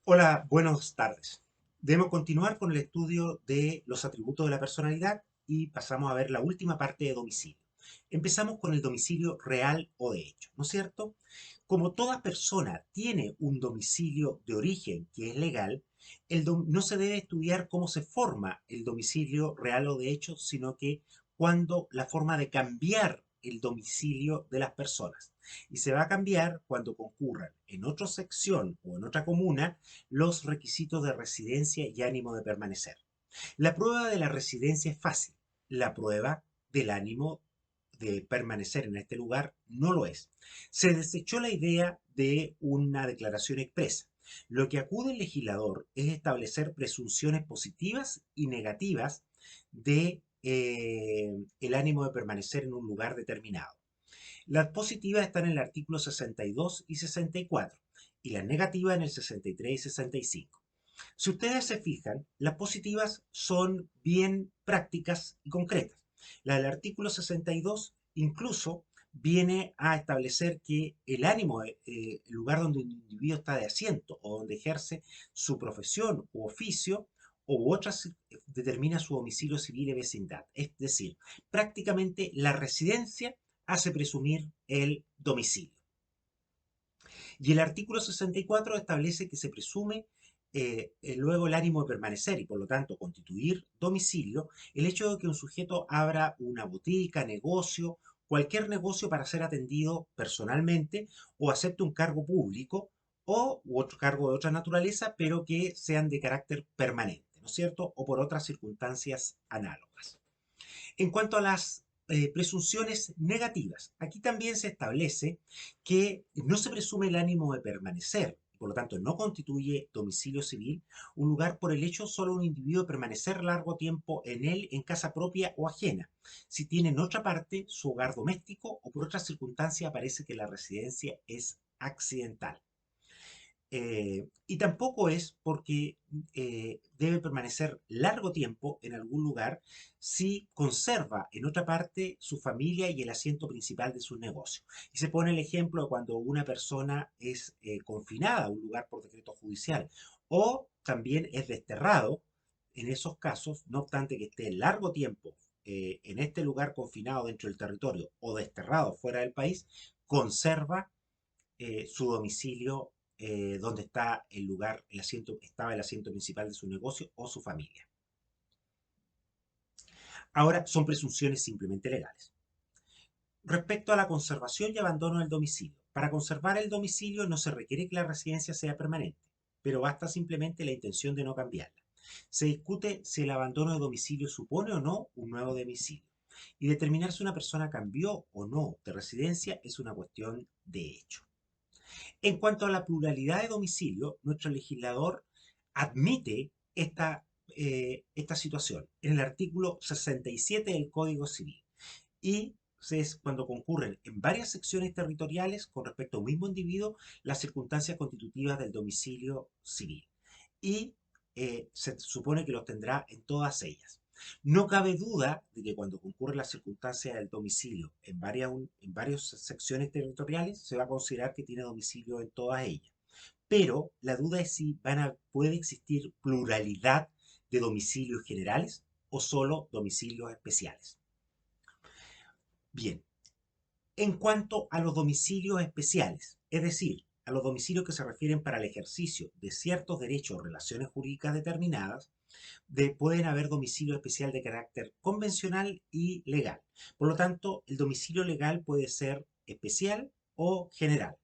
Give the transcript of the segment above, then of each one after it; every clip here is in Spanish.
Hola, buenas tardes. Debemos continuar con el estudio de los atributos de la personalidad y pasamos a ver la última parte de domicilio. Empezamos con el domicilio real o de hecho, ¿no es cierto? Como toda persona tiene un domicilio de origen que es legal, no se debe estudiar cómo se forma el domicilio real o de hecho, sino que cuando la forma de cambiar el domicilio de las personas. Y se va a cambiar cuando concurran en otra sección o en otra comuna los requisitos de residencia y ánimo de permanecer. La prueba de la residencia es fácil. La prueba del ánimo de permanecer en este lugar no lo es. Se desechó la idea de una declaración expresa. Lo que acude el legislador es establecer presunciones positivas y negativas de el ánimo de permanecer en un lugar determinado. Las positivas están en el artículo 62 y 64 y las negativas en el 63 y 65. Si ustedes se fijan, las positivas son bien prácticas y concretas. La del artículo 62 incluso viene a establecer que el ánimo, el lugar donde un individuo está de asiento o donde ejerce su profesión u oficio u otras, determina su domicilio civil y vecindad. Es decir, prácticamente la residencia hace presumir el domicilio. Y el artículo 64 establece que se presume luego el ánimo de permanecer y por lo tanto constituir domicilio, el hecho de que un sujeto abra una botica, negocio, cualquier negocio para ser atendido personalmente o acepte un cargo público o u otro cargo de otra naturaleza, pero que sean de carácter permanente, ¿no es cierto? O por otras circunstancias análogas. En cuanto a las presunciones negativas, aquí también se establece que no se presume el ánimo de permanecer, por lo tanto no constituye domicilio civil, un lugar por el hecho solo un individuo de permanecer largo tiempo en él en casa propia o ajena, si tiene en otra parte su hogar doméstico o por otra circunstancia aparece que la residencia es accidental. Y tampoco es porque debe permanecer largo tiempo en algún lugar si conserva en otra parte su familia y el asiento principal de su negocio. Y se pone el ejemplo de cuando una persona es confinada a un lugar por decreto judicial o también es desterrado. En esos casos, no obstante que esté largo tiempo en este lugar confinado dentro del territorio o desterrado fuera del país, conserva su domicilio donde está el lugar, el asiento, estaba el asiento principal de su negocio o su familia. Ahora son presunciones simplemente legales. Respecto a la conservación y abandono del domicilio. Para conservar el domicilio no se requiere que la residencia sea permanente, pero basta simplemente la intención de no cambiarla. Se discute si el abandono de domicilio supone o no un nuevo domicilio. Y determinar si una persona cambió o no de residencia es una cuestión de hecho. En cuanto a la pluralidad de domicilio, nuestro legislador admite esta situación en el artículo 67 del Código Civil. Y es cuando concurren en varias secciones territoriales con respecto a un mismo individuo las circunstancias constitutivas del domicilio civil. Y se supone que los tendrá en todas ellas. No cabe duda de que cuando concurren las circunstancias del domicilio en varias secciones territoriales, se va a considerar que tiene domicilio en todas ellas. Pero la duda es si puede existir pluralidad de domicilios generales o solo domicilios especiales. Bien, en cuanto a los domicilios especiales, es decir, a los domicilios que se refieren para el ejercicio de ciertos derechos o relaciones jurídicas determinadas, pueden haber domicilio especial de carácter convencional y legal. Por lo tanto, el domicilio legal puede ser especial o general.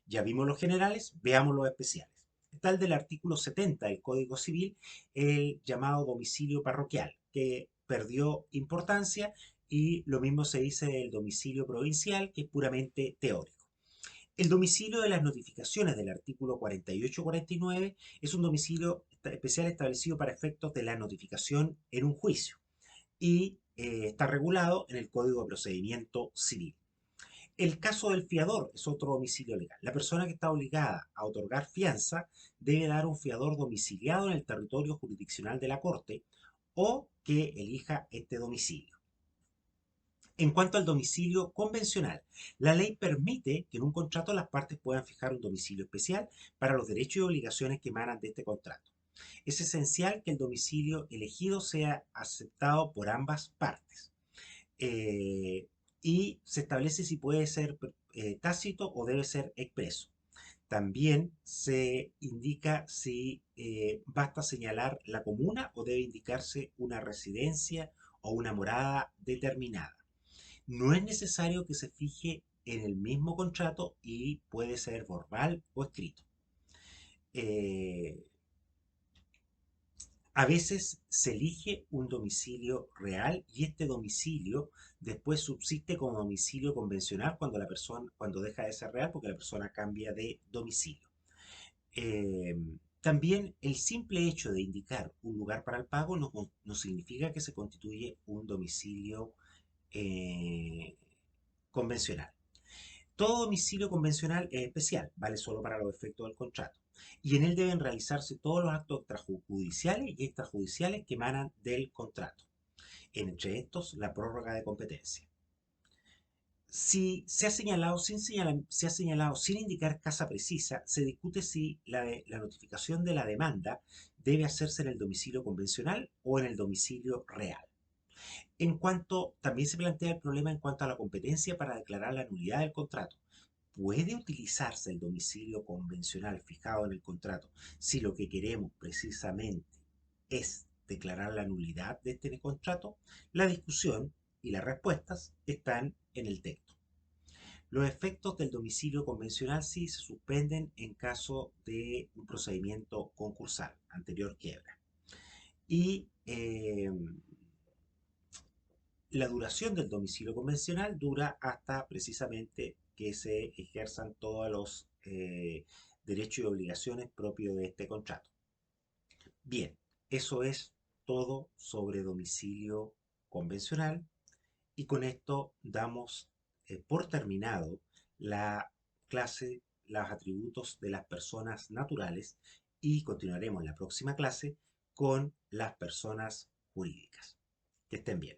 Ya vimos los generales, veamos los especiales. Está el del artículo 70 del Código Civil, el llamado domicilio parroquial, que perdió importancia y lo mismo se dice del domicilio provincial, que es puramente teórico. El domicilio de las notificaciones del artículo 48-49 es un domicilio especial establecido para efectos de la notificación en un juicio y está regulado en el Código de Procedimiento Civil. El caso del fiador es otro domicilio legal. La persona que está obligada a otorgar fianza debe dar un fiador domiciliado en el territorio jurisdiccional de la Corte o que elija este domicilio. En cuanto al domicilio convencional, la ley permite que en un contrato las partes puedan fijar un domicilio especial para los derechos y obligaciones que emanan de este contrato. Es esencial que el domicilio elegido sea aceptado por ambas partes. eh, y se establece si puede ser tácito o debe ser expreso. También se indica si basta señalar la comuna o debe indicarse una residencia o una morada determinada. No es necesario que se fije en el mismo contrato y puede ser verbal o escrito. Eh, A veces se elige un domicilio real y este domicilio después subsiste como domicilio convencional cuando la persona, cuando deja de ser real porque la persona cambia de domicilio. Eh, También el simple hecho de indicar un lugar para el pago no significa que se constituye un domicilio eh, convencional. Todo domicilio convencional es especial, vale solo para los efectos del contrato, y en él deben realizarse todos los actos extrajudiciales y extrajudiciales que emanan del contrato, entre estos la prórroga de competencia. Si se ha señalado sin indicar casa precisa, se discute si la notificación de la demanda debe hacerse en el domicilio convencional o en el domicilio real. También se plantea el problema en cuanto a la competencia para declarar la nulidad del contrato. ¿Puede utilizarse el domicilio convencional fijado en el contrato si lo que queremos precisamente es declarar la nulidad de este contrato? La discusión y las respuestas están en el texto. Los efectos del domicilio convencional sí se suspenden en caso de un procedimiento concursal, anterior quiebra. Y la duración del domicilio convencional dura hasta precisamente que se ejerzan todos los derechos y obligaciones propios de este contrato. Bien, eso es todo sobre domicilio convencional y con esto damos por terminado la clase, los atributos de las personas naturales y continuaremos en la próxima clase con las personas jurídicas. Que estén bien.